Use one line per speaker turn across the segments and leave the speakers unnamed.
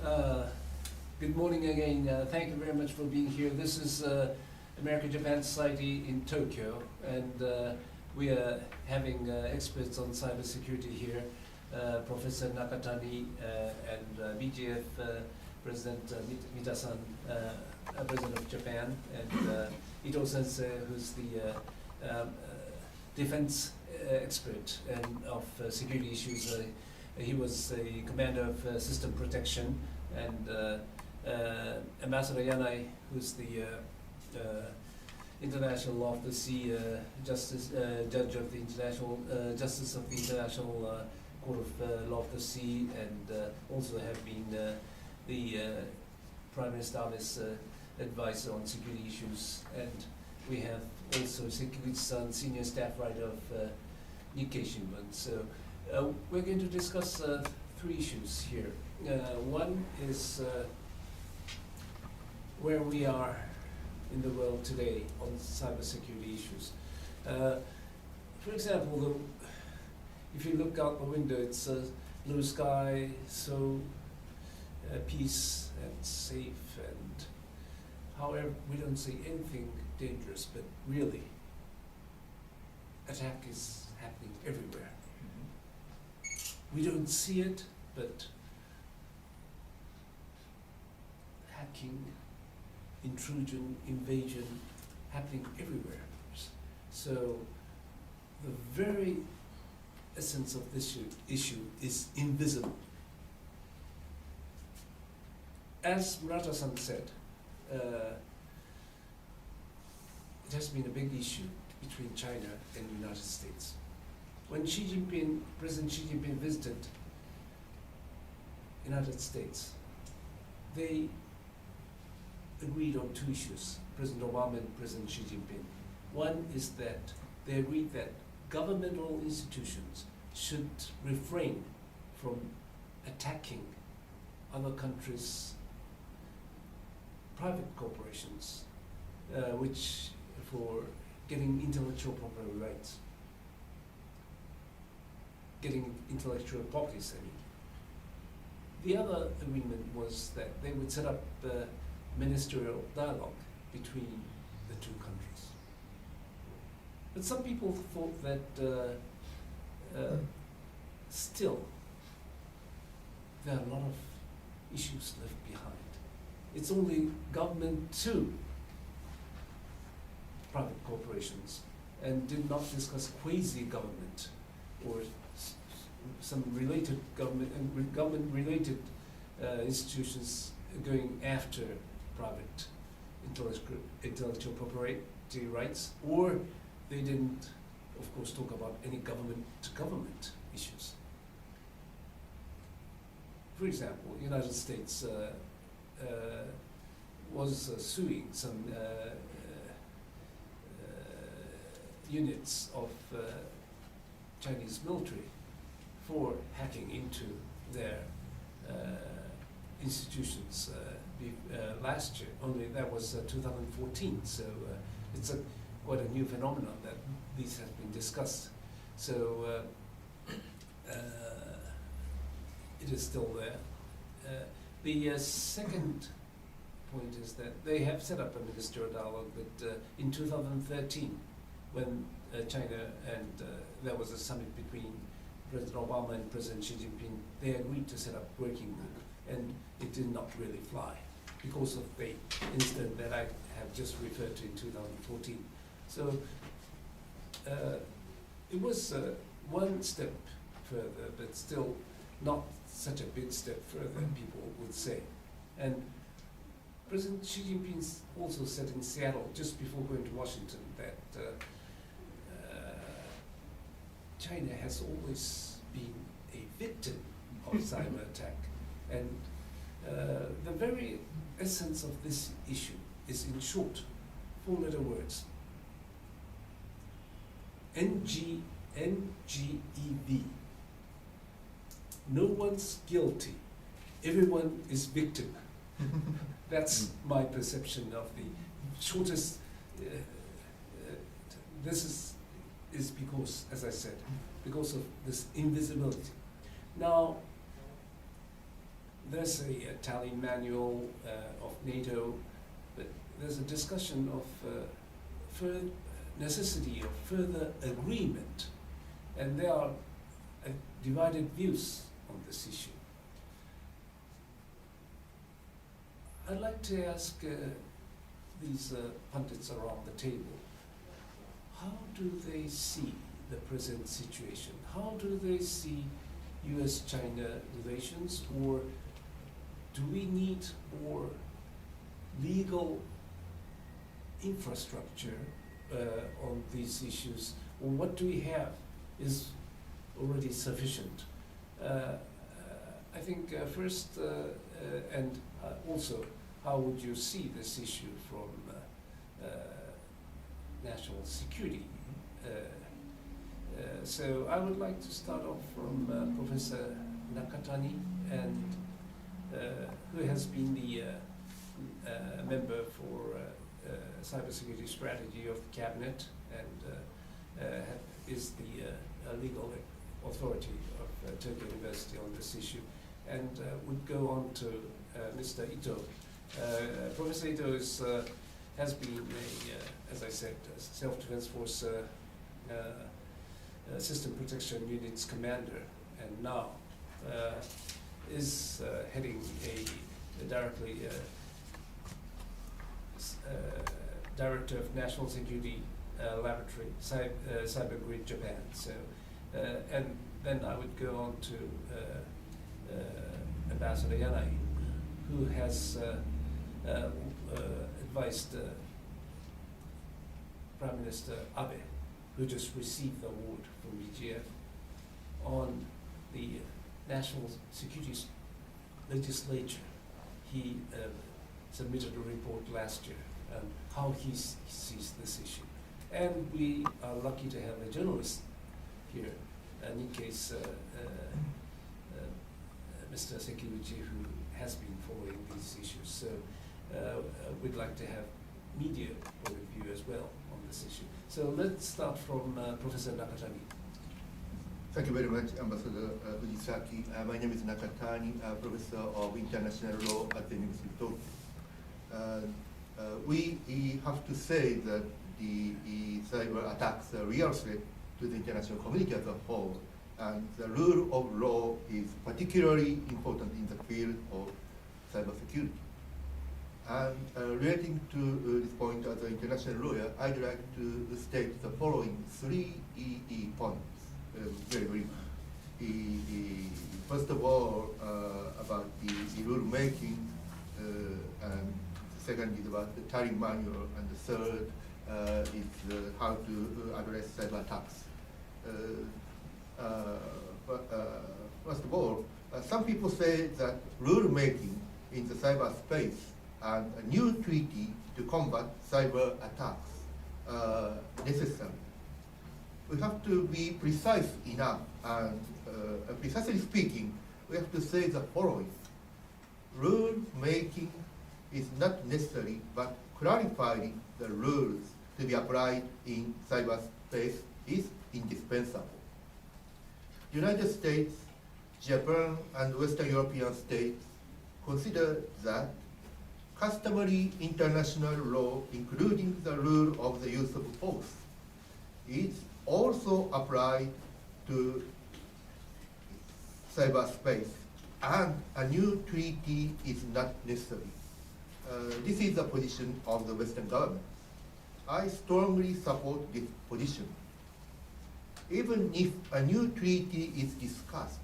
Uh, Good morning again. Thank you very much for being here. This is American-Japan Society in Tokyo, and we are having experts on cybersecurity here. Professor Nakatani and BGF President Mita-san, President of Japan, and Ito Sensei, who's the defense expert and of security issues. He was a commander of system protection, and Ambassador Yanai, who's the International Law of the Sea Justice Judge of the International Justice of the International Court of Law of the Sea, and also have been the Prime Minister's advisor on security issues. And we have also Sekiguchi-san, senior staff writer of Nikkei Shimbun. So we're going to discuss three issues here. One is where we are in the world today on cybersecurity issues. For example, if you look out the window, it's blue sky, so peace and safe, and however, we don't see anything dangerous, but really, attack is happening everywhere. We don't see it, but hacking, intrusion, invasion, happening everywhere. So the very essence of this issue is invisible. As Murata-san said, it has been a big issue between China and the United States. When President Xi Jinping visited the United States, they agreed on two issues, President Obama and President Xi Jinping. One is that they agreed that governmental institutions should refrain from attacking other countries' private corporations, which for getting intellectual property rights, getting intellectual properties, I mean. The other agreement was that they would set up ministerial dialogue between the two countries. But some people thought that still there are a lot of issues left behind. It's only government to private corporations, and did not discuss quasi-government or some related government and government-related institutions going after private intellectual property rights, or they didn't, of course, talk about any government-to-government issues. For example, the United States was suing some units of Chinese military for hacking into their institutions last year. Only that was 2014, so it's quite a new phenomenon that these have been discussed. So it is still there. The second point is that they have set up a ministerial dialogue, but in 2013, when China and there was a summit between President Obama and President Xi Jinping, they agreed to set up working group, and it did not really fly because of the incident that I have just referred to in 2014. So it was one step further, but still not such a big step further, people would say. And President Xi Jinping also said in Seattle, just before going to Washington, that China has always been a victim of cyber attack. And the very essence of this issue is, in short, 4-letter words. NGEV. No one's guilty. Everyone is victim. That's my perception of the shortest. This is because, as I said, because of this invisibility. Now, there's a Italian manual of NATO, but there's a discussion of necessity of further agreement, and there are divided views on this issue. I'd like to ask these pundits around the table, how do they see the present situation? How do they see US-China relations, or do we need more legal infrastructure on these issues, or what do we have is already sufficient? I think first, and also, how would you see this issue from national security? So I would like to start off from Professor Nakatani, and who has been the member for cybersecurity strategy of the cabinet, and is the legal authority of Tokyo University on this issue, and would go on to Mr. Ito. Professor Ito has been, as I said, a self-defense force system protection unit's commander, and now is heading directly Director of National Security Laboratory, Cybersecurity Japan. So, and then I would go on to Ambassador Yanai, who has advised Prime Minister Abe, who just received the award from BGF, on the national security legislature. He submitted a report last year on how he sees this issue. And we are lucky to have a journalist here, Nikkei's Mr. Sekiguchi, who has been following these issues. So we'd like to have media point of view as well on this issue. So let's start from Professor Nakatani.
Thank you very much, Ambassador Fujisaki. My name is Nakatani, Professor of International Law at the University of Tokyo. We have to say that the cyber attacks are a real threat to the international community as a whole, and the rule of law is particularly important in the field of cybersecurity. And relating to this point as an international lawyer, I'd like to state the following three points. Very brief. First of all, about the rule making, and second is about the Italian manual, and the third is how to address cyber attacks. First of all, some people say that rule making in the cyberspace and a new treaty to combat cyber attacks necessary. We have to be precise enough, and precisely speaking, we have to say the following. Rule making is not necessary, but clarifying the rules to be applied in cyberspace is indispensable. United States, Japan, and Western European states consider that customary international law, including the rule of the use of force, is also applied to cyberspace, and a new treaty is not necessary. This is the position of the Western government. I strongly support this position. Even if a new treaty is discussed,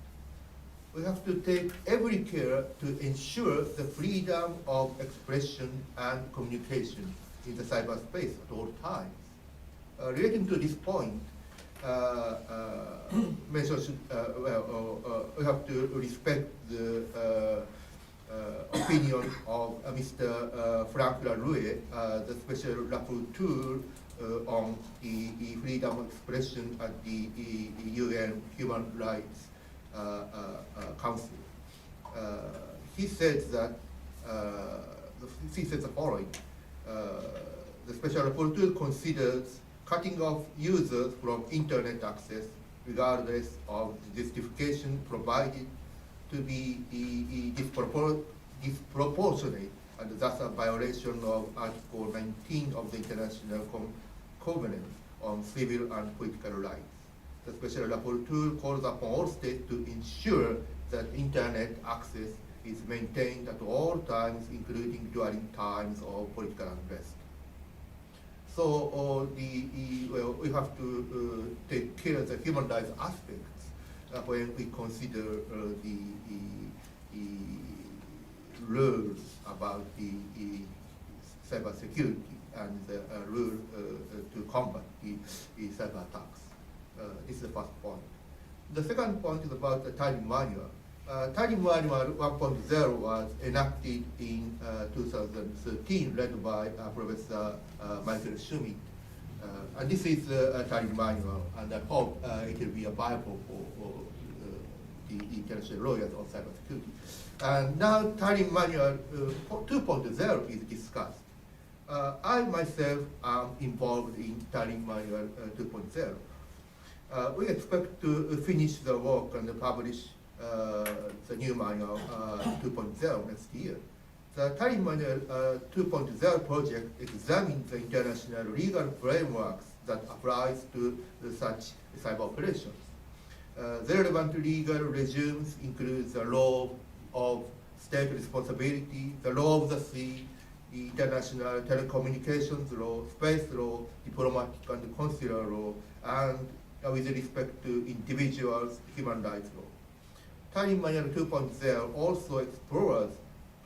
we have to take every care to ensure the freedom of expression and communication in the cyberspace at all times. Relating to this point, we have to respect the opinion of Mr. Frank Larouet, the special rapporteur on the freedom of expression at the UN Human Rights Council. He says that he says the following: the special rapporteur considers cutting off users from internet access, regardless of the justification provided, to be disproportionate and thus a violation of Article 19 of the International Covenant on Civil and Political Rights. The Special Rapporteur calls upon all states to ensure that internet access is maintained at all times, including during times of political unrest. So we have to take care of the human rights aspects when we consider the rules about the cybersecurity and the rule to combat the cyber attacks. This is the first point. The second point is about the Tallinn Manual. Tallinn Manual 1.0 was enacted in 2013, led by Professor Michael Schmidt. And this is a Tallinn Manual, and I hope it will be a Bible for the international lawyers on cybersecurity. And now Tallinn Manual 2.0 is discussed. I myself am involved in Tallinn Manual 2.0. We expect to finish the work and publish the new manual 2.0 next year. The Tallinn Manual 2.0 project examines the international legal frameworks that applies to such cyber operations. The relevant legal regimes include the law of state responsibility, the law of the sea, the international telecommunications law, space law, diplomatic and consular law, and with respect to individuals, human rights law. Tallinn Manual 2.0 also explores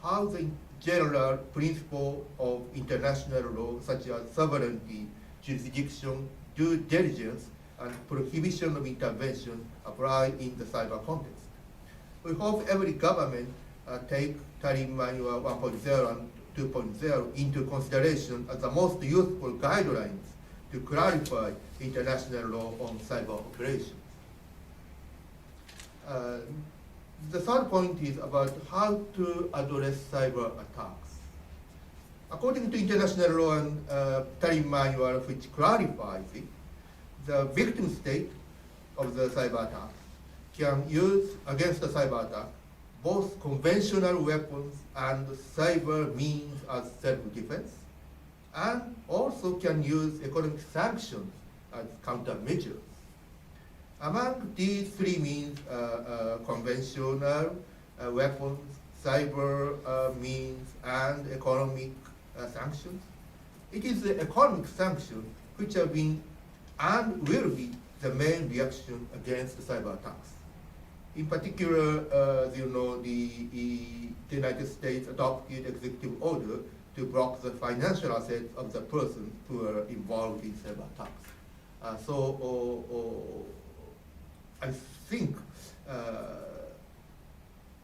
how the general principle of international law, such as sovereignty, jurisdiction, due diligence, and prohibition of intervention apply in the cyber context. We hope every government take Tallinn Manual 1.0 and 2.0 into consideration as the most useful guidelines to clarify international law on cyber operations. The third point is about how to address cyber attacks. According to international law and Tallinn Manual, which clarifies it, the victim state of the cyber attack can use against the cyber attack both conventional weapons and cyber means as self-defense, and also can use economic sanctions as countermeasures. Among these three means, conventional weapons, cyber means, and economic sanctions, it is the economic sanctions which have been and will be the main reaction against the cyber attacks. In particular, the United States adopted executive order to block the financial assets of the persons who are involved in cyber attacks. I think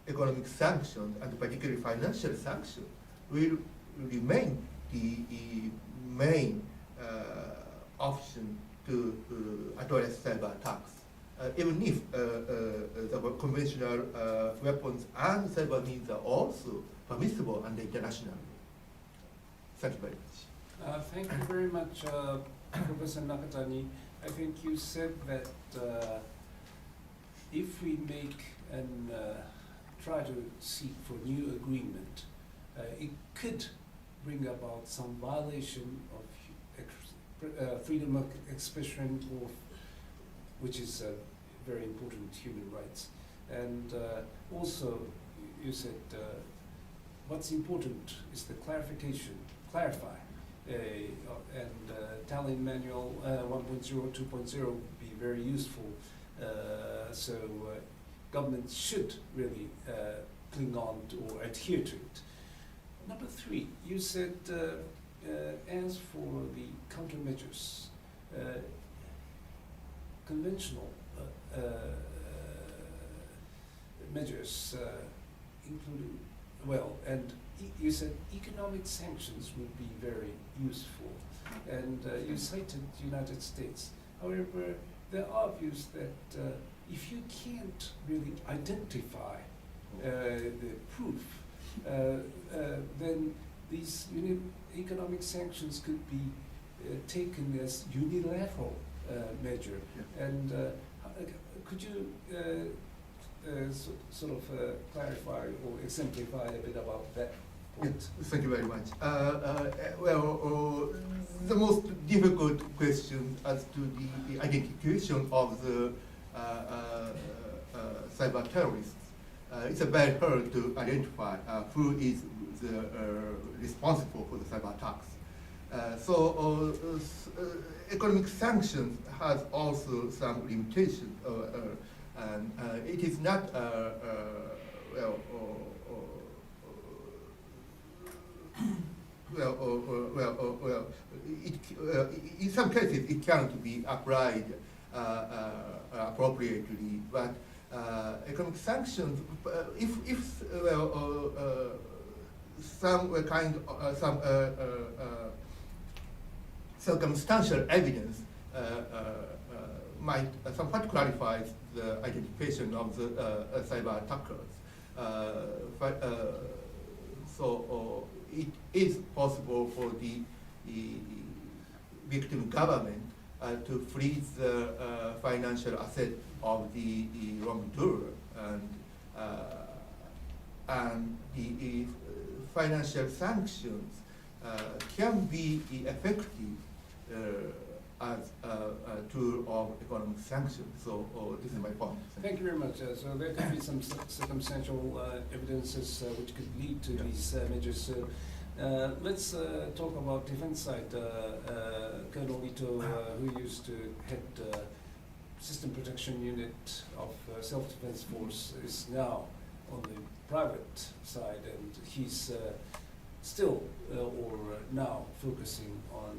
economic sanctions, and particularly financial sanctions, will remain the main option to address cyber attacks, even if the conventional weapons and cyber means are also permissible under international law. Thank you very much.
Thank you very much, Professor Nakatani. I think you said that if we make and try to seek for new agreement, it could bring about some violation of freedom of expression, or which is very important human rights. And also, you said what's important is the clarify. And Tallinn Manual 1.0, 2.0 would be very useful. So governments should really cling on to or adhere to it. Number three, you said as for the countermeasures, conventional measures, including, and you said economic sanctions would be very useful, and you cited the United States. However, there are views that if you can't really identify the proof, then these economic sanctions could be taken as unilateral measure. Yeah. And could you sort of clarify or exemplify a bit about that
Yeah,
point?
thank you very much. The most difficult question as to the identification of the cyber terrorists. It's very hard to identify who is the responsible for the cyber attacks. Economic sanctions has also some limitations, and it is not in some cases it can't be applied appropriately, but economic sanctions, if some circumstantial evidence might somewhat clarifies the identification of the cyber attackers. It is possible for the victim government to freeze the financial asset of the wrongdoer, and the financial sanctions can be effective as a tool of economic sanctions. So this is my point.
Thank you very much. So there could be some circumstantial evidences which could lead to these measures. So let's talk about defense side. Colonel Ito, who used to head System Protection Unit of Self-Defense Force, is now on the private side, and he's still or now focusing on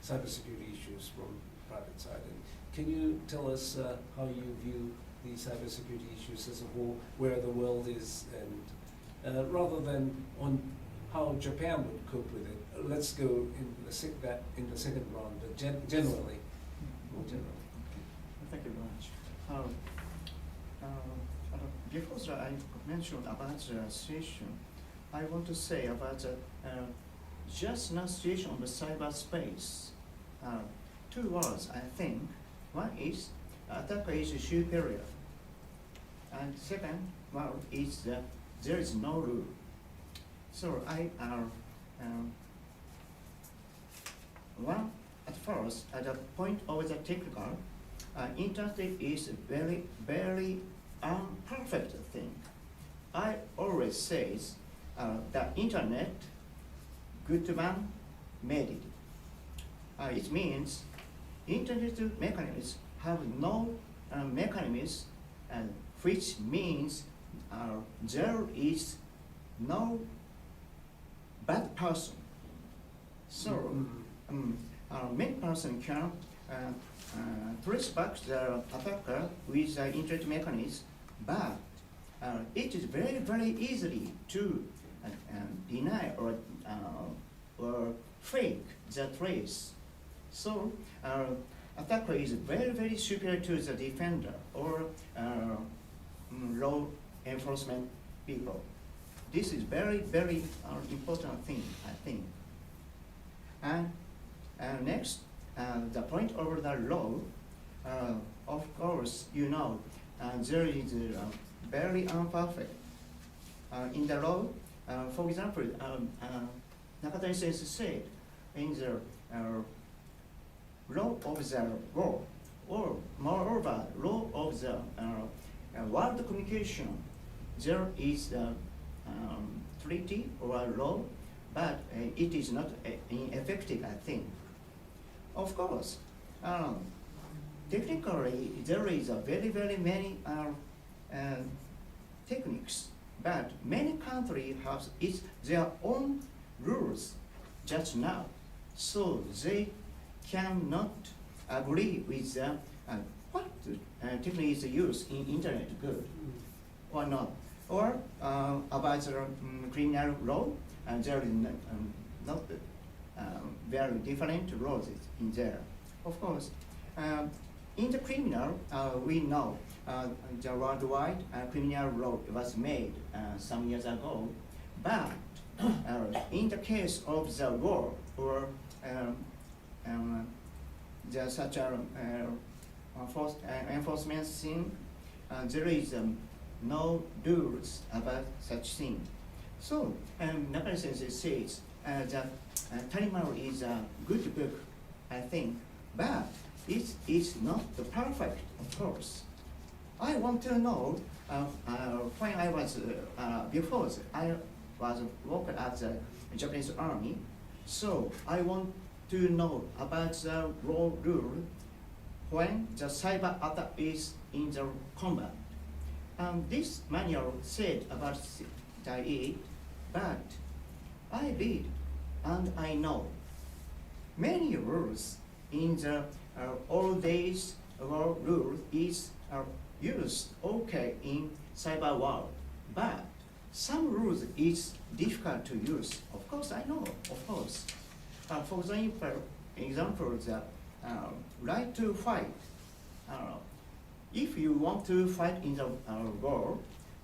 cybersecurity issues from private side. And can you tell us how you view the cybersecurity issues as a whole, where the world is, and rather than on how Japan would cope with it? Let's go in the second round, but generally, more generally.
Thank you very much. Before that, I mentioned about the situation. I want to say about the just now situation of the cyberspace. Two words, I think. One is attacker is superior, and second one is there is no rule. So one at first, at the point of the technical, internet is a very, very imperfect thing. I always say the internet, good man made it. It means internet mechanisms have no mechanisms, which means there is no bad person. So many person can trace back the attacker with the internet mechanism, but it is very, very easily to deny or fake the trace. So attacker is very, very superior to the defender or law enforcement people. This is very, very important thing, I think. And next, the point over the law, of course, you know, there is very imperfect. In the law, for example, Nakatani-sensei said, in the law of the war, or moreover, law of the world communication, there is a treaty or a law, but it is not ineffective, I think. Of course, technically, there is a very, very many techniques, but many countries have their own rules just now, so they cannot agree with what technique is used in internet good or not, or about the criminal law, and there is not very different laws in there. Of course, in the criminal, we know the worldwide criminal law was made some years ago, but in the case of the war or such a enforcement thing, there is no rules about such thing. So, Nakari Sensei says that Tanimaru is a good book, I think, but it is not the perfect, of course. I want to know, when I was, before I was working at the Japanese army, so I want to know about the rule when the cyber attack is in the combat. This manual said about it, but I read and I know many rules in the old days rule is used okay in cyber world, but some rules is difficult to use. Of course, I know, of course. For example, the right to fight. If you want to fight in the war,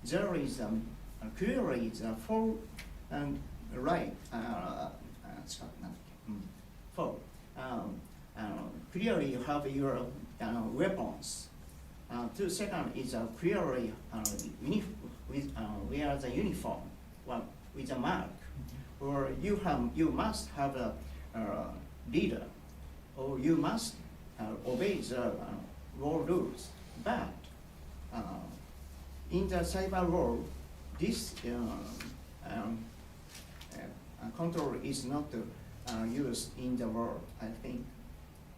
there is clearly the full right. Clearly you have your weapons. Second is clearly wear the uniform, well, with a mark, or you must have a leader, or you must obey the war rules. But in the cyber world, this control is not used in the world. I think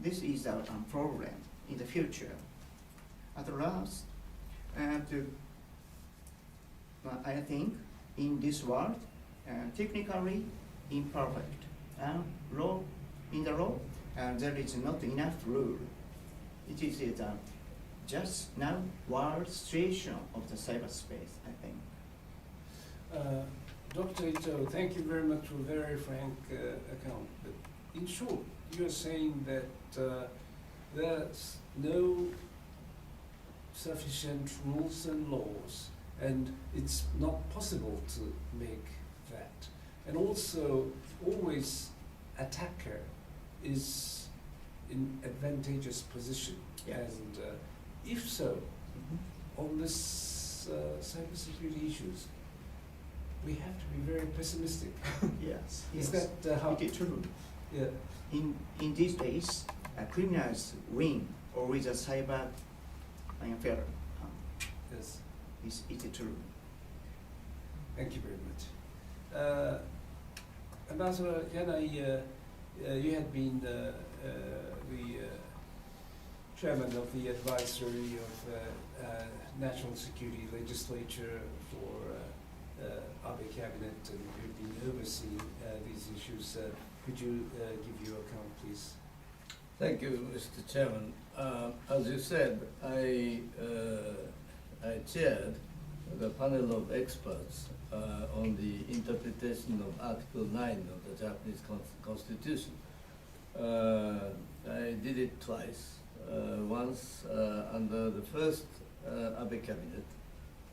this is a problem in the future. At last, I think in this world, technically imperfect. In the law, there is not enough rule. It is just now world situation of the cyberspace, I think.
Dr. Ito, thank you very much for a very frank account. But in short, you're saying that there's no sufficient rules and laws, and it's not possible to make that. And also, always attacker is in advantageous position.
Yeah.
And if so, on this cybersecurity issues, we have to be very pessimistic.
Yes.
Is
yes.
that how?
It is true.
Yeah.
In these days, criminals win with a cyber affair.
Yes.
Is it true?
Thank you very much. Ambassador Yanai, you had been the chairman of the advisory of National Security Legislature for Abe Cabinet, and you've been overseeing these issues. Could you give your account, please?
Thank you, Mr. Chairman. As you said, I chaired the panel of experts on the interpretation of Article 9 of the Japanese Constitution. I did it twice. Once under the first Abe Cabinet,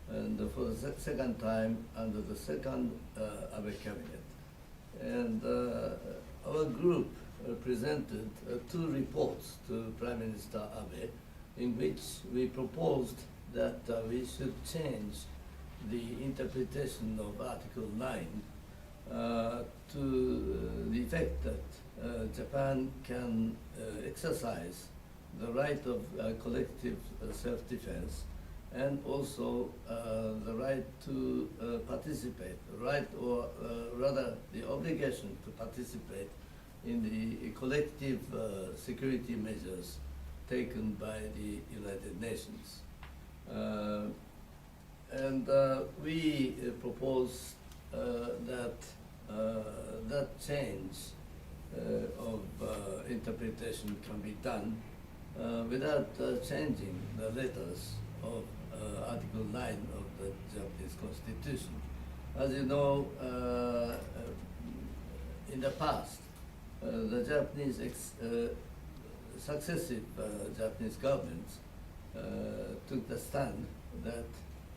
and for the second time under the second Abe Cabinet. And our group presented 2 reports to Prime Minister Abe, in which we proposed that we should change the interpretation of Article 9 to the effect that Japan can exercise the right of collective self-defense, and also the right to participate, the right, or rather the obligation to participate in the collective security measures taken by the United Nations. And we propose that that change of interpretation can be done without changing the letters of Article 9 of the Japanese Constitution. As you know, in the past, the Japanese successive Japanese governments took the stand that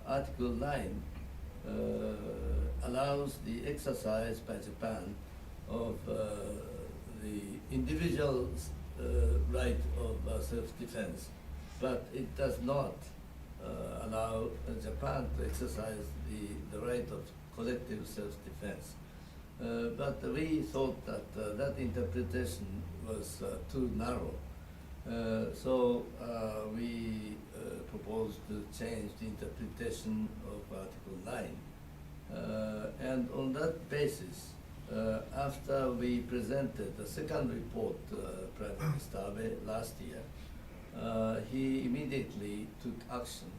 Article 9 allows the exercise by Japan of the individual's right of self-defense, but it does not allow Japan to exercise the right of collective self-defense. But we thought that that interpretation was too narrow. So we proposed to change the interpretation of Article 9. And on that basis, after we presented the second report to Prime Minister Abe last year, he immediately took action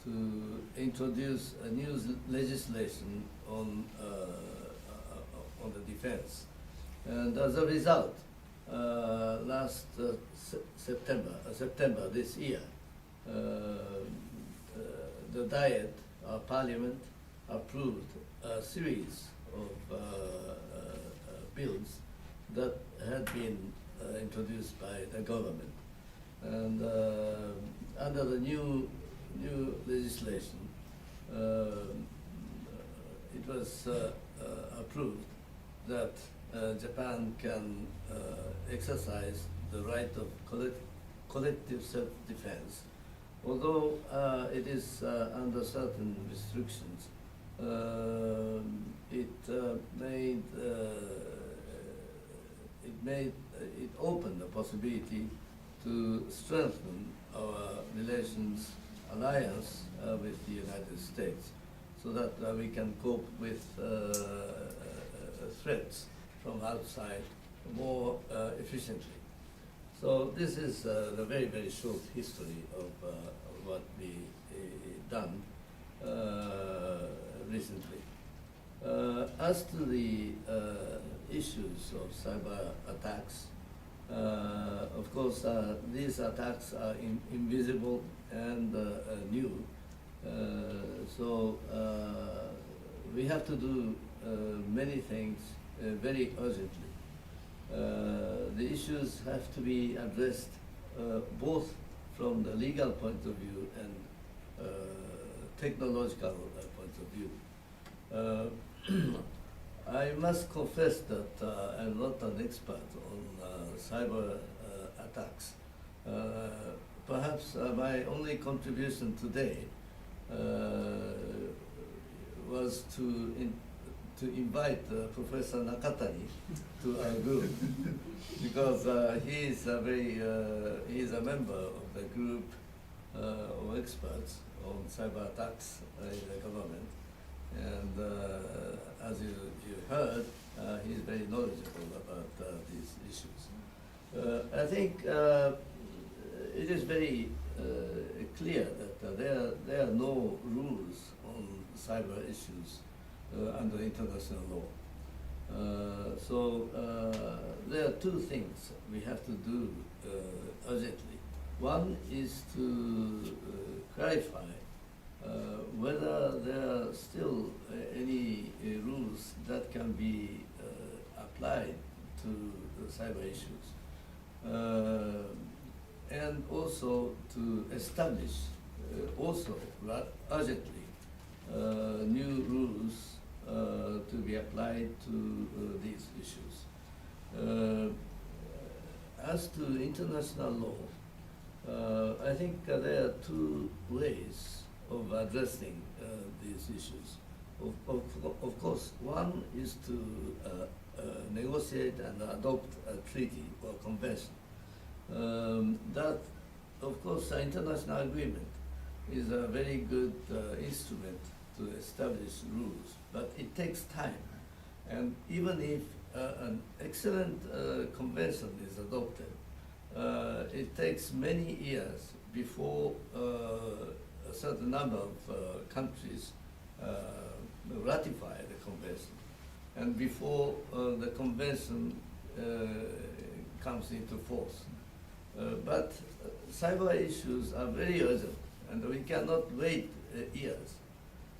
to introduce a new legislation on the defense. And as a result, last September this year, the Diet, Parliament, approved a series of bills that had been introduced by the government. And under the new legislation, it was approved that Japan can exercise the right of collective self-defense, although it is under certain restrictions. It opened the possibility to strengthen our relations alliance with the United States, so that we can cope with threats from outside more efficiently. So this is the very, very short history of what we done recently. As to the issues of cyber attacks, of course, these attacks are invisible and new. So we have to do many things very urgently. The issues have to be addressed both from the legal point of view and technological point of view. I must confess that I'm not an expert on cyber attacks. Perhaps my only contribution today was to invite Professor Nakatani to our group, because he is a member of the group of experts on cyber attacks in the government, and as you heard, he is very knowledgeable about these issues. I think it is very clear that there are no rules on cyber issues under international law. So there are two things we have to do urgently. One is to clarify whether there are still any rules that can be applied to the cyber issues. And also to establish, also urgently, new rules to be applied to these issues. As to international law, I think there are two ways of addressing these issues. Of course, one is to negotiate and adopt a treaty or convention. That, of course, an international agreement is a very good instrument to establish rules, but it takes time. And even if an excellent convention is adopted, it takes many years before a certain number of countries ratify the convention, and before the convention comes into force. But cyber issues are very urgent, and we cannot wait years.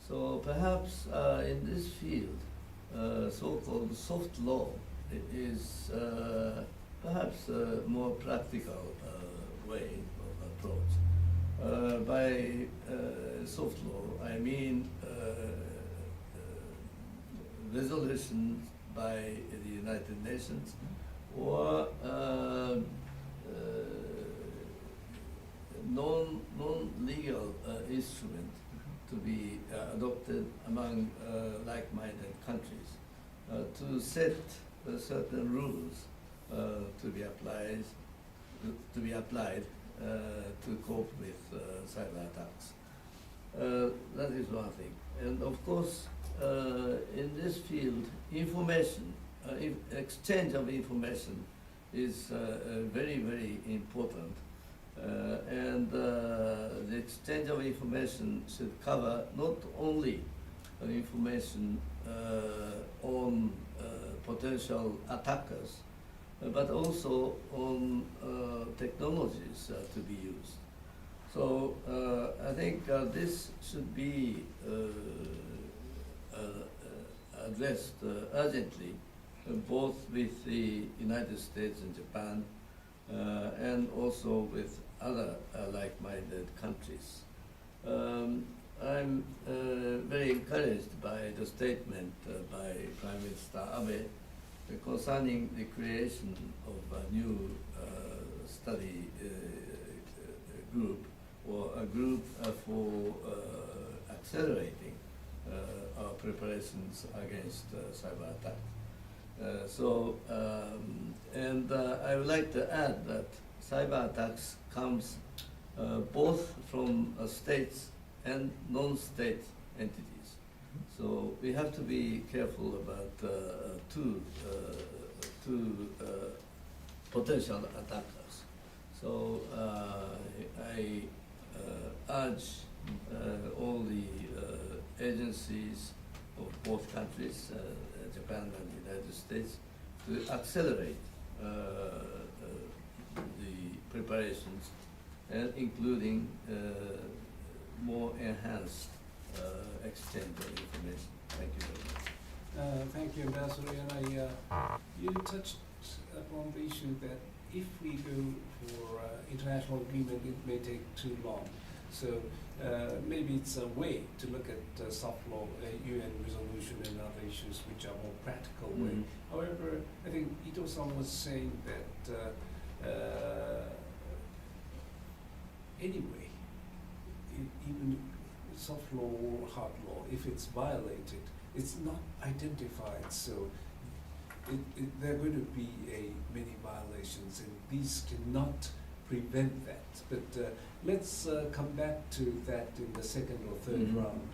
So perhaps in this field, so-called soft law is perhaps a more practical way of approach. By soft law, I mean resolutions by the United Nations, or non-legal instrument to be adopted among like-minded countries to set certain rules to be applied to cope with cyber attacks. That is one thing. And of course, in this field, information, exchange of information is very, very important. And the exchange of information should cover not only information on potential attackers, but also on technologies to be used. So I think this should be addressed urgently, both with the United States and Japan, and also with other like-minded countries. I'm very encouraged by the statement by Prime Minister Abe concerning the creation of a new study group, or a group for accelerating our preparations against cyber attacks. And I would like to add that cyber attacks comes both from states and non-state entities. So we have to be careful about two potential attackers. So I urge all the agencies of both countries, Japan and the United States, to accelerate the preparations, and including more enhanced exchange of information. Thank you very much.
Thank you, Ambassador. And you touched upon the issue that if we go for international agreement, it may take too long. So maybe it's a way to look at soft law, UN resolution, and other issues which are more practical way. However, I think Ito-san was saying that anyway, even soft law or hard law, if it's violated, it's not identified. So there are going to be many violations, and these cannot prevent that. But let's come back to that in the second or third round.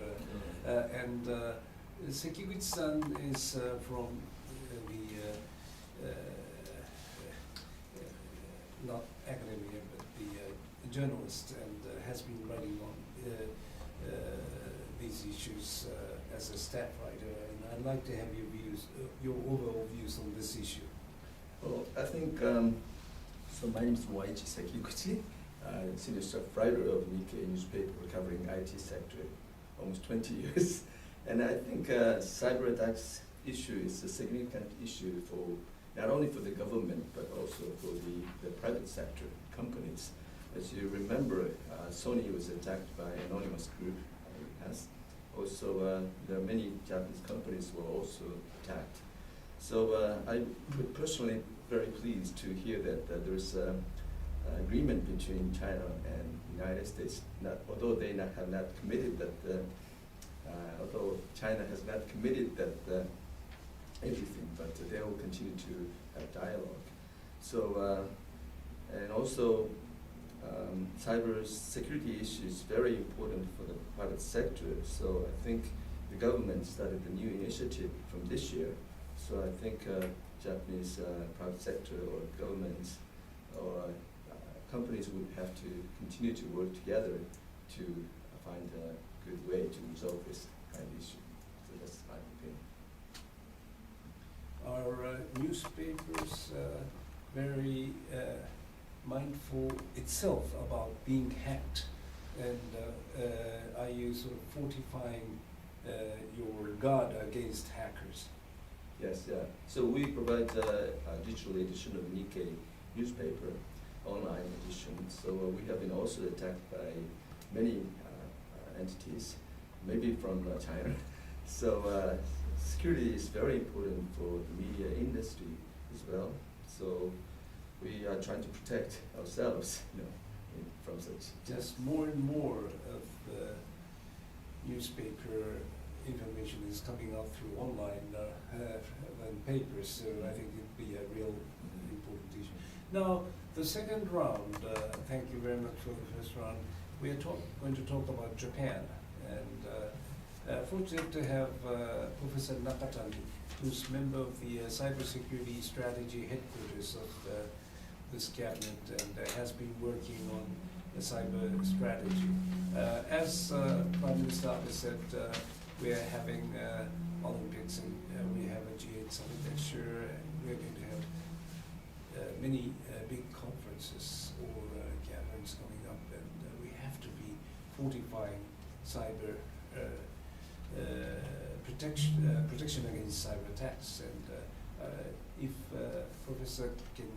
And Sekiguchi-san is from the not academia, but the journalist, and has been writing on these issues as a staff writer. And I'd like to have your views, your overall views on this issue.
Well, I think, so my name is Waichi Sekiguchi. I'm senior staff writer of Nikkei newspaper covering IT sector, almost 20 years. And I think cyber attacks issue is a significant issue for not only for the government, but also for the private sector companies. As you remember, Sony was attacked by an anonymous group in the past. Also, there are many Japanese companies who were also attacked. So I would personally very pleased to hear that there's an agreement between China and the United States. Although they have not committed that, although China has not committed that everything, but they will continue to have dialogue. So, and also, cyber security issue is very important for the private sector. So I think the government started a new initiative from this year. So I think Japanese private sector or governments or companies would have to continue to work together to find a good way to resolve this kind of issue. So that's my opinion.
Are newspapers very mindful itself about being hacked? And are you sort of fortifying your guard against hackers?
Yes, yeah. So we provide a digital edition of Nikkei newspaper, online edition. So we have been also attacked by many entities, maybe from China. So security is very important for the media industry as well. So we are trying to protect ourselves, from such.
Just more and more of newspaper information is coming out through online than papers, so I think it'd be a real important issue. Now, the second round, thank you very much for the first round. We are going to talk about Japan, and fortunate to have Professor Nakatani, who's member of the Cybersecurity Strategy Headquarters of this cabinet and has been working on the cyber strategy. As Prime Minister Abe said, we are having Olympics and we have a G8 summit next year, and we're going to have many big conferences or gatherings coming up, and we have to be fortifying cyber protection against cyber attacks. And if Professor can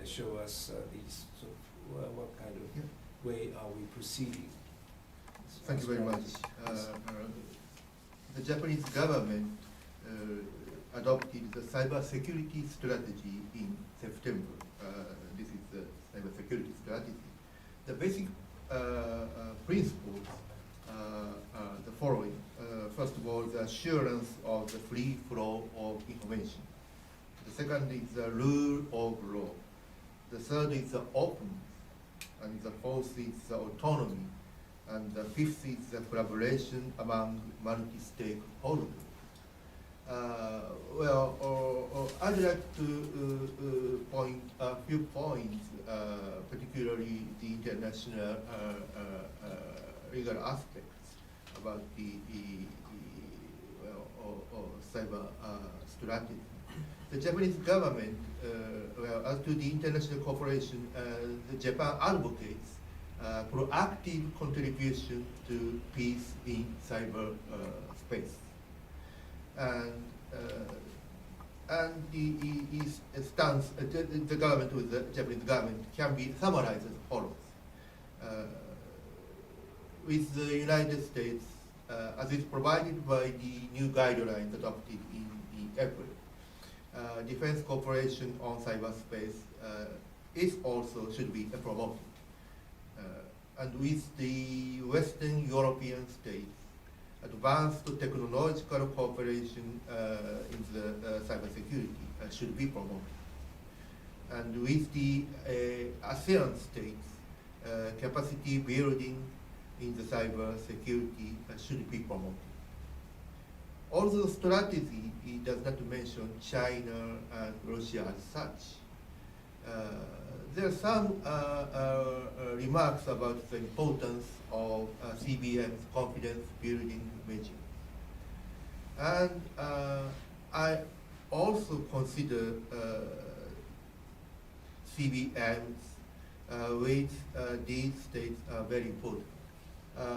show us these sort of what kind of way are we proceeding?
Thank you very much. The Japanese government adopted the cybersecurity strategy in September. This is the cybersecurity strategy. The basic principles are the following. First of all, the assurance of the free flow of information. The second is the rule of law. The third is the openness. And the fourth is the autonomy. And the fifth is the collaboration among multi-stakeholders. I'd like to point a few points, particularly the international legal aspects about the cyber strategy. The Japanese government, as to the international cooperation, the Japan advocates proactive contribution to peace in cyber space. And the stance, the government with the Japanese government can be summarized as follows. With the United States, as is provided by the new guidelines adopted in April, defense cooperation on cyberspace is also should be promoted. And with the Western European states, advanced technological cooperation in the cybersecurity should be promoted. And with the ASEAN states, capacity building in the cybersecurity should be promoted. Although the strategy does not mention China and Russia as such, there are some remarks about the importance of CBM's confidence building measure. And I also consider CBMs with these states are very important.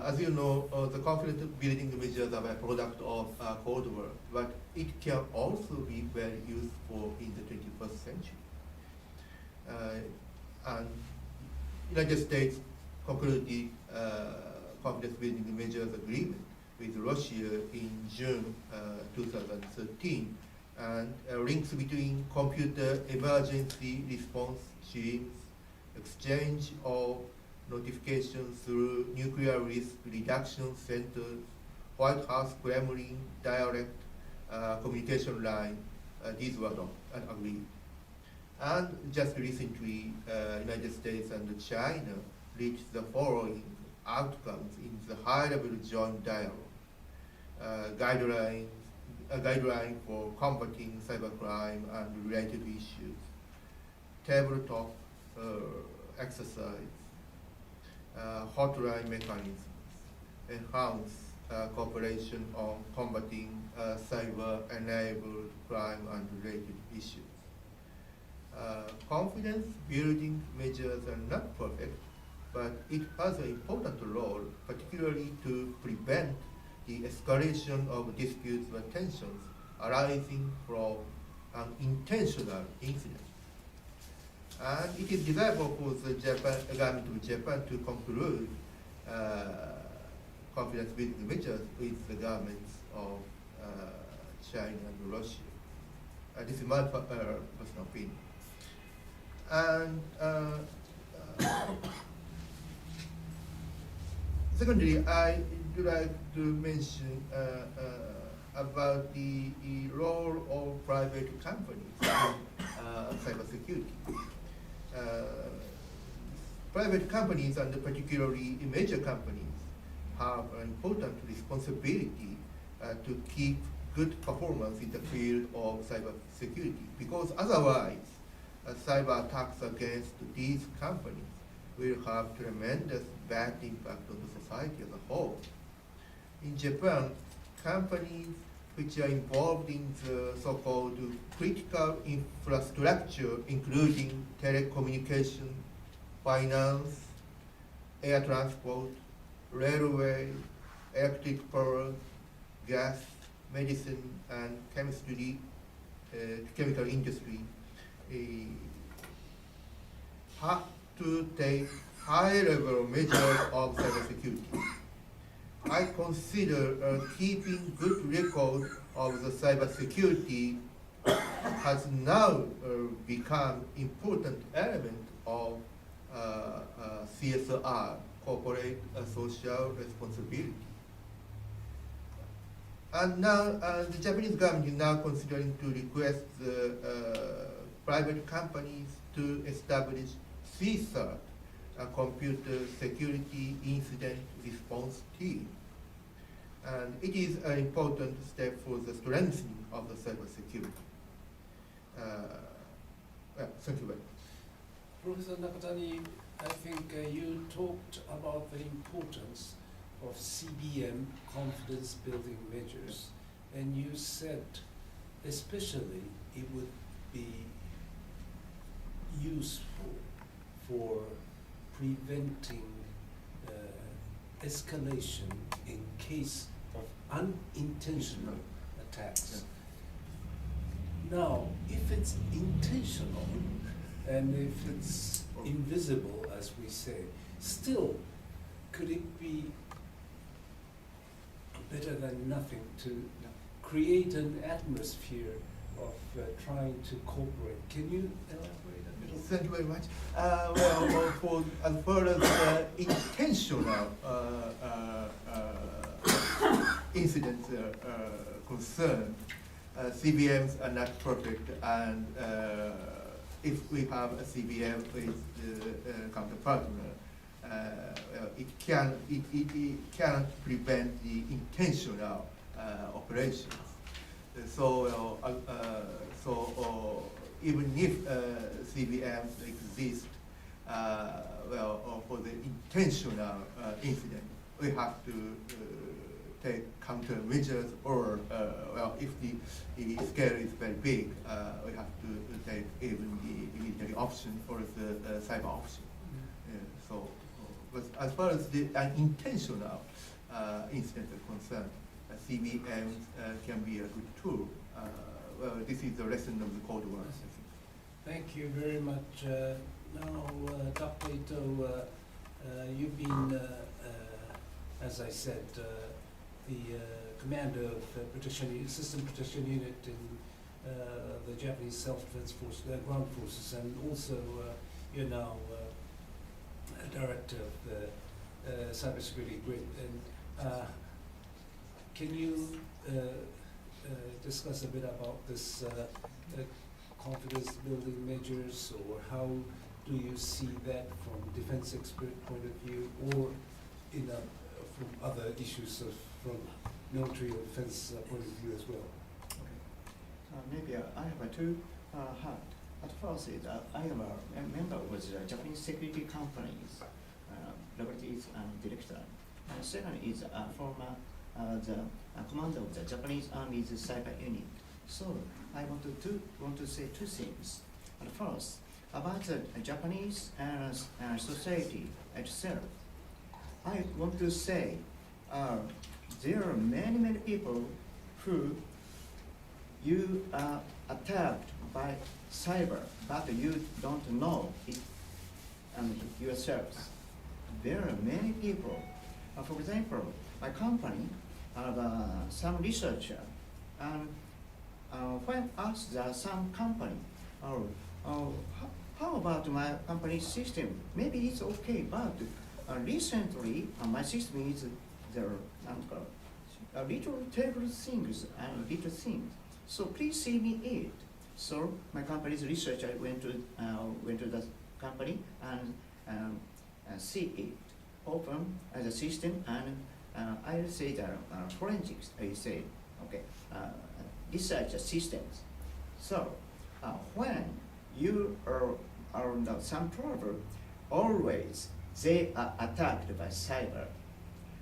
As you know, the confidence building measures are a product of Cold War, but it can also be very useful in the 21st century. And United States concluded confidence building measures agreement with Russia in June 2013, and links between computer emergency response streams, exchange of notifications through nuclear risk reduction centers, White House Kremlin direct communication line, these were agreed. And just recently, United States and China reached the following outcomes in the high-level joint dialogue. Guideline for combating cybercrime and related issues, tabletop exercise, hotline mechanisms, enhance cooperation on combating cyber-enabled crime and related issues. Confidence building measures are not perfect, but it has an important role, particularly to prevent the escalation of disputes or tensions arising from an intentional incident. And it is desirable for the government of Japan to conclude confidence building measures with the governments of China and Russia. This is my personal opinion. And Secondly, I would like to mention about the role of private companies in cybersecurity. Private companies, and particularly major companies, have an important responsibility to keep good performance in the field of cybersecurity, because otherwise cyber attacks against these companies will have tremendous bad impact on the society as a whole. In Japan, companies which are involved in the so-called critical infrastructure, including telecommunication, finance, air transport, railway, electric power, gas, medicine, and chemistry, chemical industry, have to take high-level measures of cybersecurity. I consider keeping good record of the cybersecurity has now become important element of CSR, corporate social responsibility. And now the Japanese government is now considering to request the private companies to establish CSAT, a computer security incident response team. And it is an important step for the strengthening of the cybersecurity. Thank you very much.
Professor Nakatani, I think you talked about the importance of CBM, confidence building measures, and you said especially it would be useful for preventing escalation in case of unintentional attacks. Now, if it's intentional and if it's invisible, as we say, still, could it be better than nothing to create an atmosphere of trying to cooperate? Can you elaborate a little?
Thank you very much. Well, for as far as intentional incidents are concerned, CBMs are not perfect, and if we have a CBM with the counterpartner, it cannot prevent the intentional operations. So even if CBMs exist, for the intentional incident, we have to take countermeasures, or if the scale is very big, we have to take even the military option or the cyber option. But as far as the intentional incidents are concerned, CBMs can be a good tool. This is the lesson of the Cold War.
Thank you very much. Now, Dr. Ito, you've been, as I said, the commander of System Protection Unit in the Japanese Self-Defense Force, Ground Forces, and also you're now director of the Cybersecurity Grid. And can you discuss a bit about this confidence building measures, or how do you see that from defense expert point of view, or from other issues from military or defense point of view as well?
Okay. Maybe I have two hats. At first, I am a member of the Japanese security companies, laboratories and director. And second is former the commander of the Japanese Army's cyber unit. So I want to say two things. At first, about the Japanese society itself, I want to say there are many people who you are attacked by cyber, but you don't know it yourselves. There are many people. For example, my company have some researcher, and when asked some company, how about my company's system? Maybe it's okay, but recently my system is there little terrible things and little things. So please see me it. So my company's researcher went to the company and see it, open the system, and I will say the forensics. I say okay, research the systems. So when you are under some problem, always they are attacked by cyber,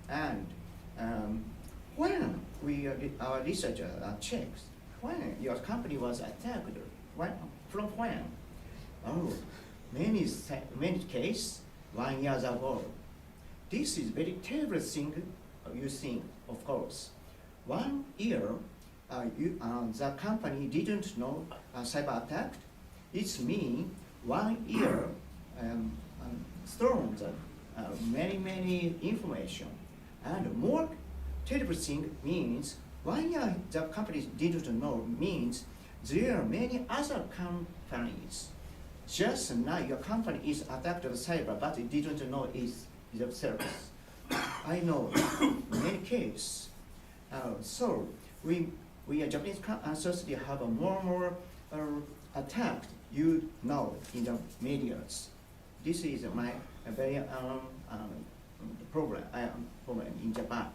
and when our researcher checks when your company was attacked, from when? Oh, many cases 1 year ago. This is very terrible thing. You think, of course, 1 year the company didn't know cyber attack. It means 1 year stolen many information, and more terrible thing means 1 year the company didn't know means there are many other companies. Just now your company is attacked by cyber, but it didn't know it's the service. I know many cases. So we Japanese society have a more attacked. You know in the medias. This is my very problem in Japan.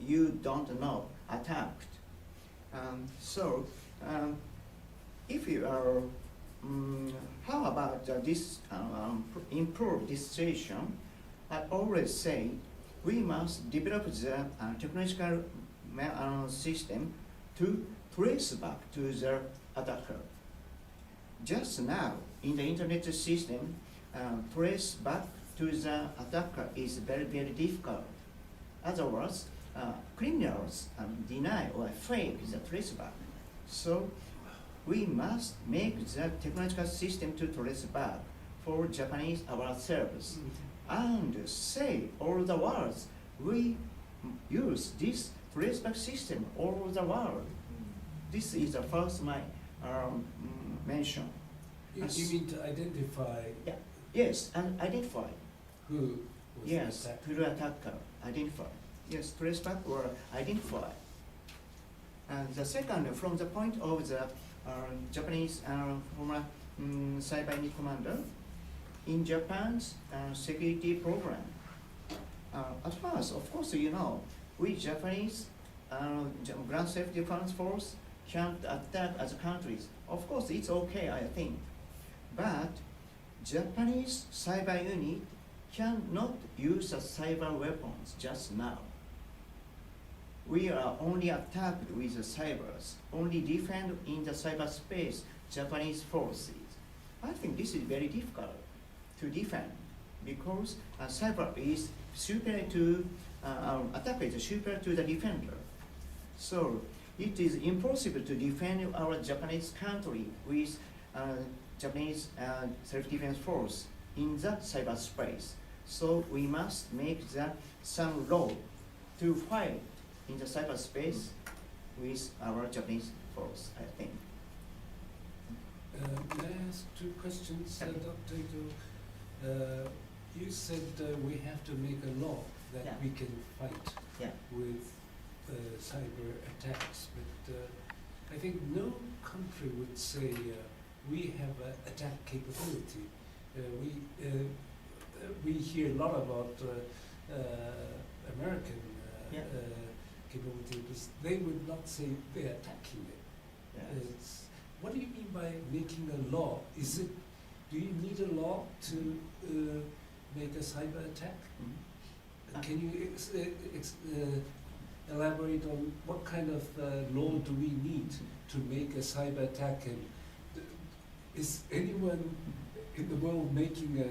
You don't know attacked. If you are, how about this improve this situation? I always say we must develop the technological system to trace back to the attacker. Just now, in the internet system, trace back to the attacker is very difficult. Otherwise, criminals deny or fake the trace back. So we must make the technological system to trace back for Japanese our service, and say all the words we use this trace back system all over the world. This is the first my mention.
You mean to identify
Yeah. Yes, and identify.
who was
Yes,
attacked?
who the attacker, identify. Yes, trace back or identify. And the second, from the point of the Japanese former cyber unit commander, in Japan's security program, at first, of course, you know, we Japanese ground safety defense force can't attack other countries. Of course, it's okay, I think. But Japanese cyber unit cannot use the cyber weapons just now. We are only attacked with the cybers, only defend in the cyberspace Japanese forces. I think this is very difficult to defend because cyber is superior to, attacker is superior to the defender. So it is impossible to defend our Japanese country with Japanese self-defense force in that cyberspace. So we must make some law to fight in the cyberspace with our Japanese force, I think.
May I ask two questions, Dr. Ito? You said we have to make a law that
Yeah.
we can fight
Yeah.
with cyber attacks, but I think no country would say we have an attack capability. We hear a lot about American
Yeah.
capability, but they would not say they're attacking it.
Yes.
What do you mean by making a law? Do you need a law to make a cyber attack?
Mhm.
Can you elaborate on what kind of law do we need to make a cyber attack? And is anyone in the world making a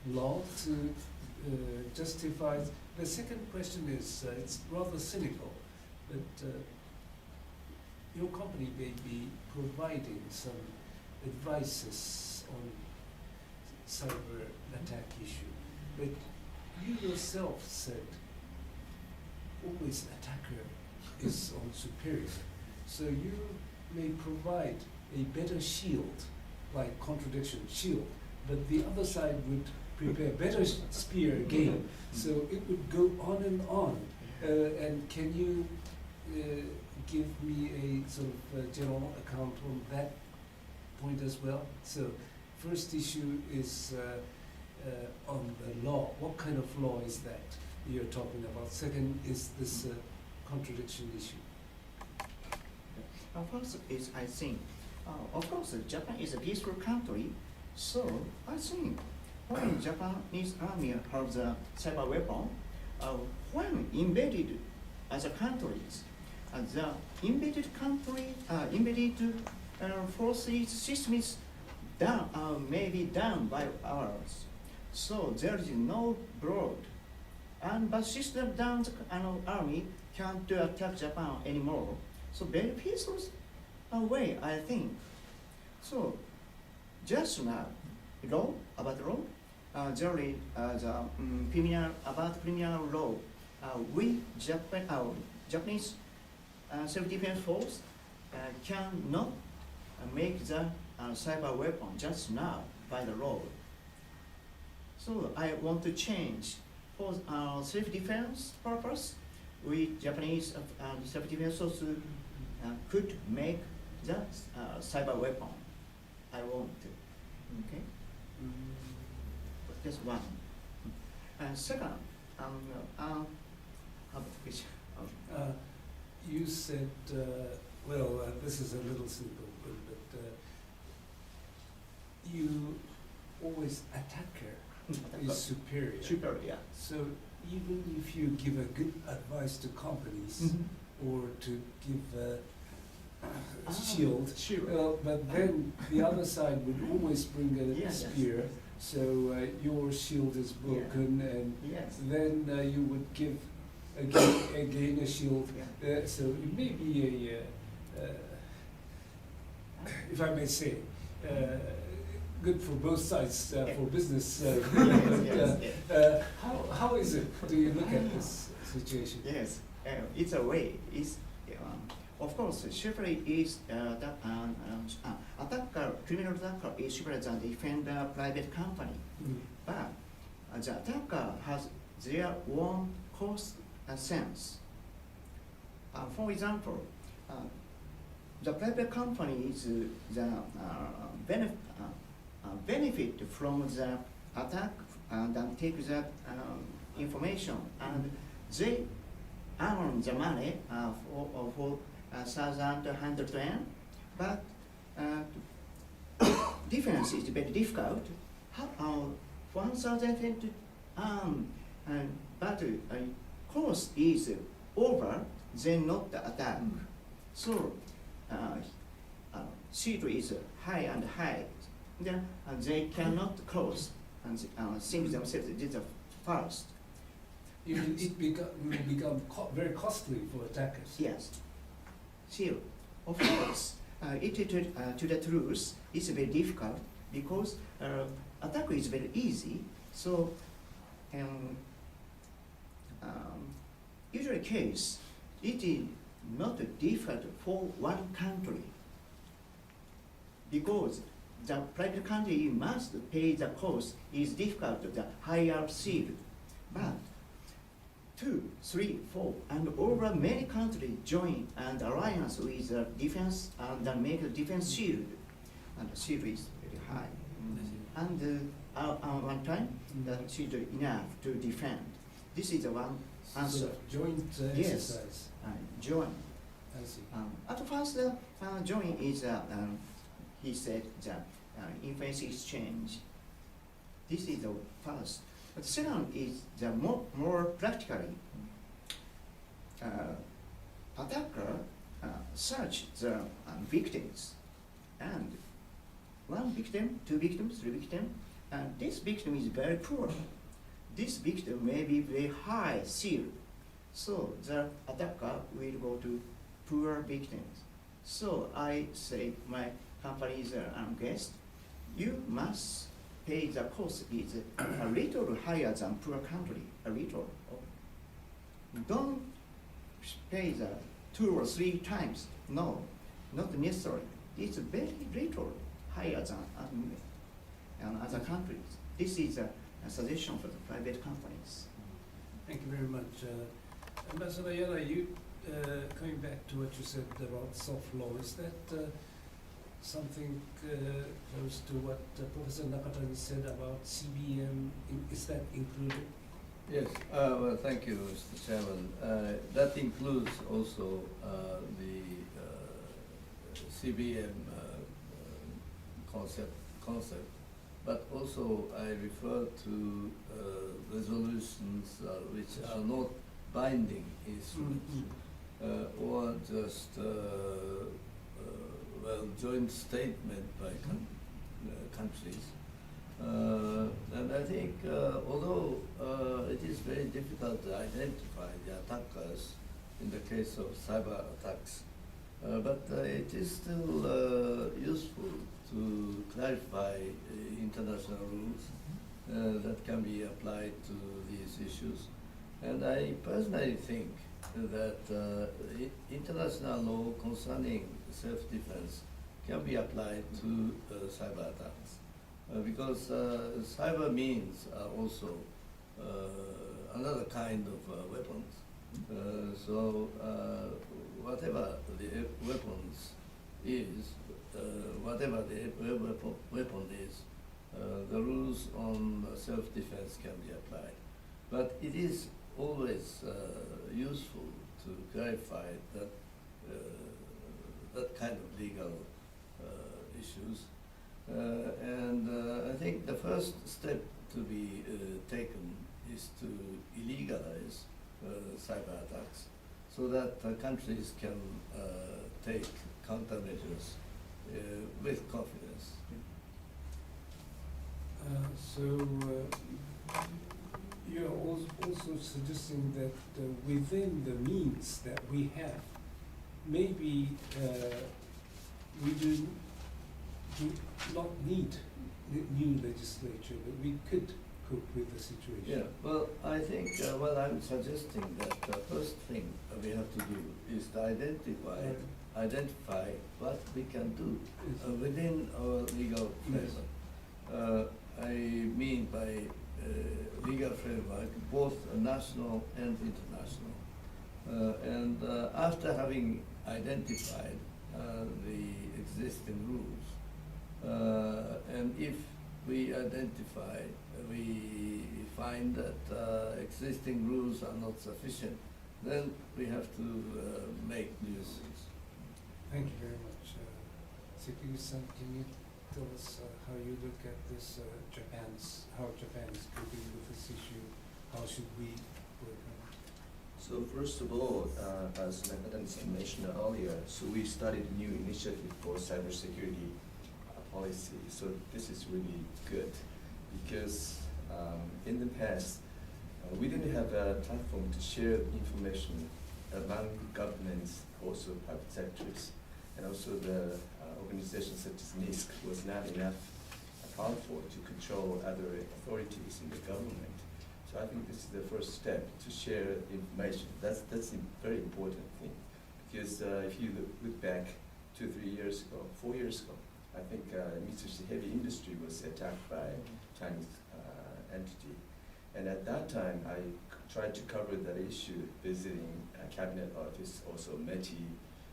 law to justify? The second question is, it's rather cynical, but your company may be providing some advices on cyber attack issue, but you yourself said always attacker is on superior, so you may provide a better shield, like contradiction, shield, but the other side would prepare better spear again. So it would go on and on. And can you give me a sort of general account on that point as well? So first issue is on the law. What kind of law is that you're talking about? Second is this contradiction issue.
First is, I think, of course, Japan is a peaceful country, so I think when Japanese army has a cyber weapon, when invaded other countries, the invaded country, forces systems down, may be done by ours. So there is no blood, and but system down the army can't attack Japan anymore. So very peaceful way, I think. So just now, law about law, there is criminal law. We Japanese self-defense force cannot make the cyber weapon just now by the law. So I want to change for self-defense purpose. We Japanese self-defense force could make the cyber weapon. I want to. Okay. That's one. Second,
You said, this is a little simple, but you always attacker is superior.
Superior, yeah.
So even if you give a good advice to companies or to give a shield,
Sure.
but then the other side would always bring a
Yes.
spear, so your shield is broken, and
Yes.
then you would give again a shield.
Yeah.
So it may be if I may say, good for both sides for business. But, how is it? Do you look at this situation?
Yes, it's a way. It's of course, chivalry is attacker, criminal attacker is chivalry than defender private company. But the attacker has their own cost and sense. For example, the private company is the benefit from the attack and then take the information, and they earn the money for 1,100 yen, but defense is very difficult. 1,000 yen to but cost is over, then not the attack. So shield is high and high. Then they cannot close and think themselves this is the first.
It will become very costly for attackers.
Yes. Shield. Of course, to the truth, it's very difficult because attack is very easy. So usually case, it is not difficult for one country because the private country must pay the cost is difficult, the higher shield. But 2, 3, 4, and over many countries join and alliance with the defense and then make a defense shield, and the shield is very high. And one time, the shield is enough to defend. This is the one answer.
So joint exercise.
Join.
I see.
At first, join is he said the influence exchange. This is the first. But second is the more practically. Attacker search the victims, and 1 victim, 2 victims, 3 victims, and this victim is very poor. This victim may be very high shield, so the attacker will go to poor victims. So I say my company's guest, you must pay the cost is a little higher than poor country, a little. Don't pay the 2 or 3 times. No, not necessary. It's very little higher than other countries. This is a suggestion for the private companies.
Thank you very much. Ambassador Yana, you, coming back to what you said about soft law, is that something close to what Professor Nakatani said about CBM? Is that included?
Yes, well, thank you, Mr. Chairman. That includes also the CBM concept, but also I refer to resolutions which are not binding instruments, or just well, joint statement by countries. And I think, although it is very difficult to identify the attackers in the case of cyber attacks, but it is still useful to clarify international rules that can be applied to these issues. And I personally think that international law concerning self-defense can be applied to cyber attacks. Because cyber means are also another kind of weapons. So whatever the weapons is, whatever the weapon is, the rules on self-defense can be applied. But it is always useful to clarify that that kind of legal issues. And I think the first step to be taken is to illegalize cyber attacks so that countries can take countermeasures with confidence.
You're also suggesting that within the means that we have, maybe we do not need new legislature, but we could cope with the situation.
Yeah, well, I think what I'm suggesting that the first thing we have to do is to identify what we can do within our legal framework. I mean by legal framework, both national and international. And after having identified the existing rules, and if we identify, we find that existing rules are not sufficient, then we have to make new things.
Thank you very much. Sekiguchi-san, can you tell us how you look at this, how Japan is coping with this issue? How should we work on it?
So first of all, as Nakatani mentioned earlier, so we started a new initiative for cybersecurity policy. So this is really good because in the past, we didn't have a platform to share information among governments, also private sectors, and also the organizations such as NISC was not enough powerful to control other authorities in the government. So I think this is the first step to share information. That's a very important thing because if you look back 2, 3 years ago, 4 years ago, I think Mitsubishi Heavy Industry was attacked by Chinese entity. And at that time, I tried to cover that issue, visiting cabinet office, also METI,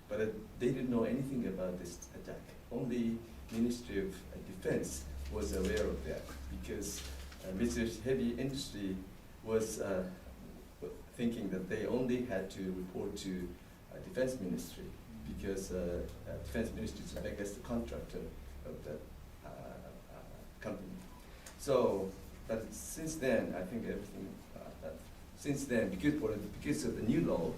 but they didn't know anything about this attack. Only Ministry of Defense was aware of that because Mitsubishi Heavy Industry was thinking that they only had to report to Defense Ministry because Defense Ministry is the biggest contractor of the company. So, but since then, I think everything, because of the new law,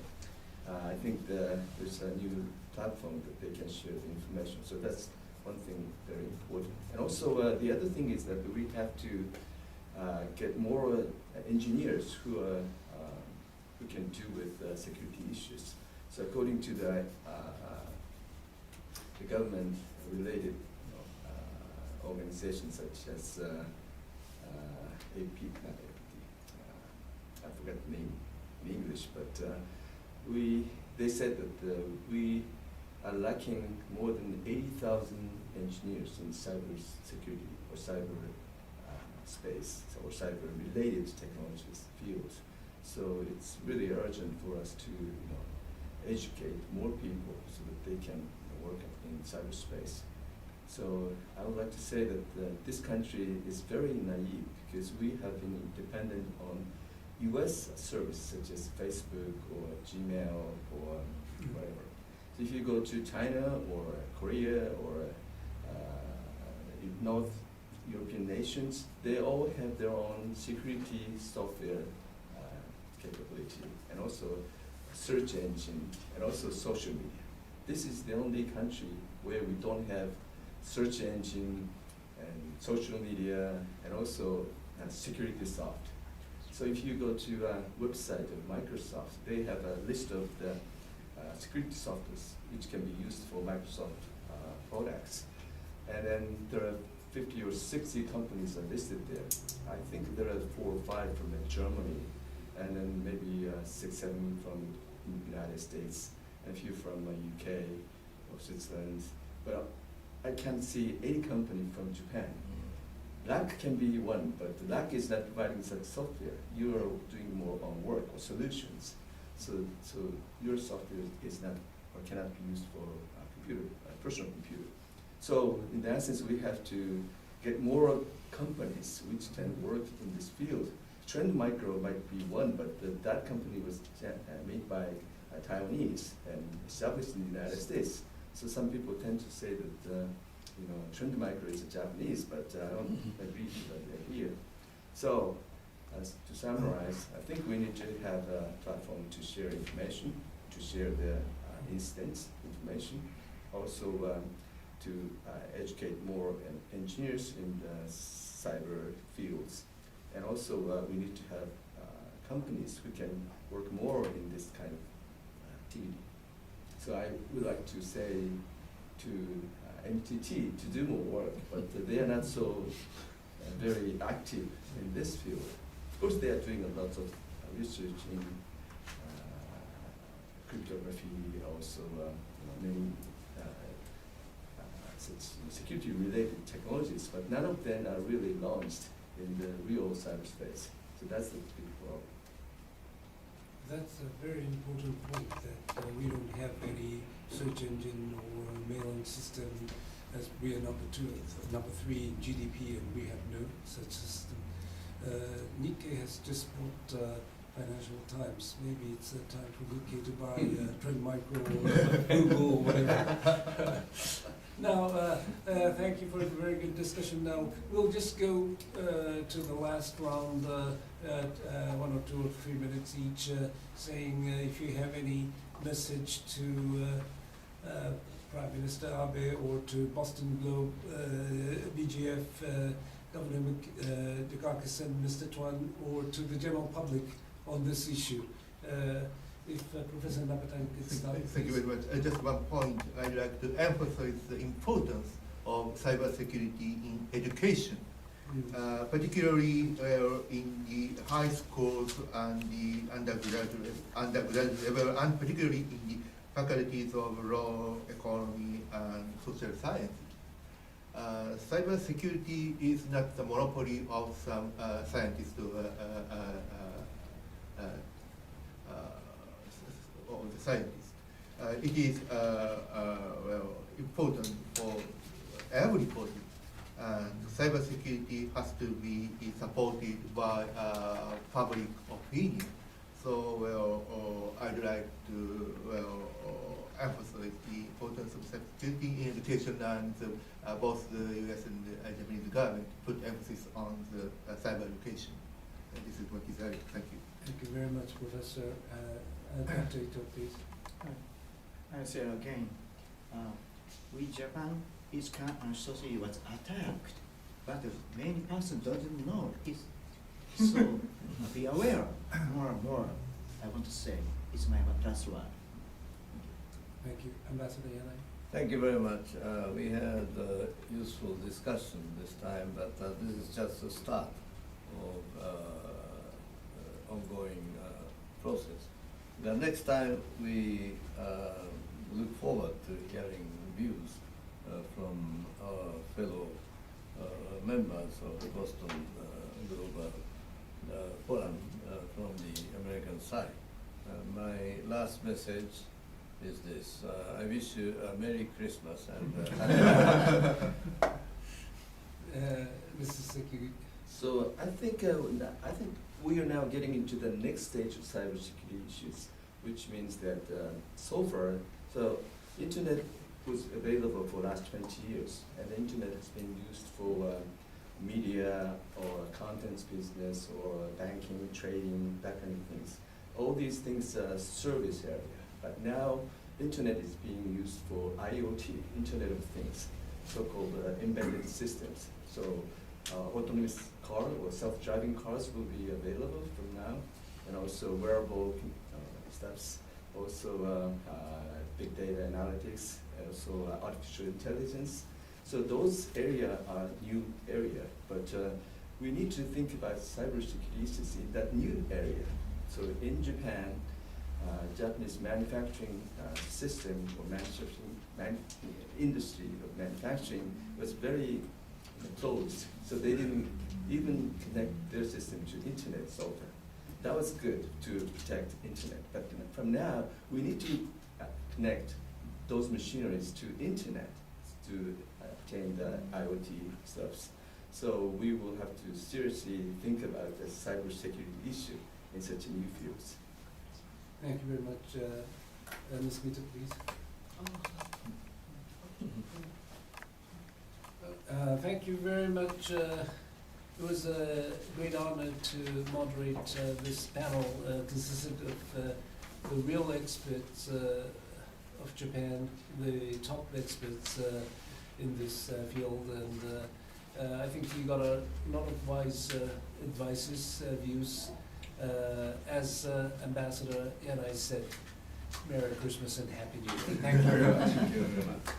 I think there's a new platform that they can share the information. So that's one thing very important. And also the other thing is that we have to get more engineers who can deal with security issues. So according to the government-related organizations such as I forgot the name in English, but they said that we are lacking more than 80,000 engineers in cyber security or cyber space or cyber related technologies fields. So it's really urgent for us to educate more people so that they can work in cyberspace. So I would like to say that this country is very naive because we have been dependent on US services such as Facebook or Gmail or whatever. So if you go to China or Korea or North European nations, they all have their own security software capability and also search engine and also social media. This is the only country where we don't have search engine and social media and also security soft. So if you go to a website of Microsoft, they have a list of the security softwares which can be used for Microsoft products. And then there are 50 or 60 companies are listed there. I think there are 4 or 5 from Germany, and then maybe 6, 7 from the United States, and a few from UK or Switzerland. But I can't see any company from Japan. LAC can be one, but LAC is not providing such software. You are doing more on work or solutions. So your software is not or cannot be used for a computer, a personal computer. So in that sense, we have to get more companies which can work in this field. Trend Micro might be one, but that company was made by Taiwanese and established in the United States. So some people tend to say that Trend Micro is a Japanese, but I don't agree with that here. So to summarize, I think we need to have a platform to share information, to share the incidents information, also to educate more engineers in the cyber fields. And also we need to have companies who can work more in this kind of activity. So I would like to say to MTT to do more work, but they are not so very active in this field. Of course, they are doing a lot of research in cryptography, also many such security-related technologies, but none of them are really launched in the real cyberspace. So that's the big problem.
That's a very important point, that we don't have any search engine or mailing system, as we are number 3 in GDP, and we have no such system. Nikkei has just bought Financial Times. Maybe it's time for Nikkei to buy Trend Micro or Google or whatever. Now, thank you for a very good discussion. Now, we'll just go to the last round at 1 or 2 or 3 minutes each, saying if you have any message to Prime Minister Abe or to Boston Globe, BGF, Governor Dukakis and Mr. Tuan, or to the general public on this issue. If Professor Napatan could start.
Thank you very much. Just one point. I'd like to emphasize the importance of cybersecurity in education, particularly in the high schools and the undergraduate level, and particularly in the faculties of law, economy, and social sciences. Cybersecurity is not the monopoly of some scientists or the scientists. It is important for everybody. And cybersecurity has to be supported by public opinion. So, I'd like to emphasize the importance of cybersecurity in education, and both the U.S. and the Japanese government put emphasis on the cyber education. And this is what is added. Thank you.
Thank you very much, Professor. Dr. please.
I say again, we Japan, its current society was attacked, but many persons doesn't know it. So be aware more and more. I want to say it's my last one.
Thank you. Ambassador Yanai.
Thank you very much. We had a useful discussion this time, but this is just the start of ongoing process. The next time we look forward to hearing views from our fellow members of the Boston Global Forum from the American side. My last message is this. I wish you a Merry Christmas and
Mr. Seki.
So I think we are now getting into the next stage of cybersecurity issues, which means that so internet was available for the last 20 years, and the internet has been used for media or contents business or banking, trading, that kind of things. All these things are service area, but now internet is being used for IoT, Internet of Things, so-called embedded systems. So autonomous car or self-driving cars will be available from now, and also wearable stuffs, also big data analytics, also artificial intelligence. So those areas are new area, but we need to think about cybersecurity issues in that new area. So in Japan, Japanese manufacturing system or manufacturing industry of manufacturing was very closed, so they didn't even connect their system to internet so far. That was good to protect internet, but from now we need to connect those machineries to internet to obtain the IoT stuff. So we will have to seriously think about the cybersecurity issue in such new fields.
Thank you very much. Ms. Mita, please. Thank you very much. It was a great honor to moderate this panel consisting of the real experts of Japan, the top experts in this field, and I think you got a lot of wise advices, views. As Ambassador Yanai said, Merry Christmas and Happy New Year. Thank you very much.
Thank you very much.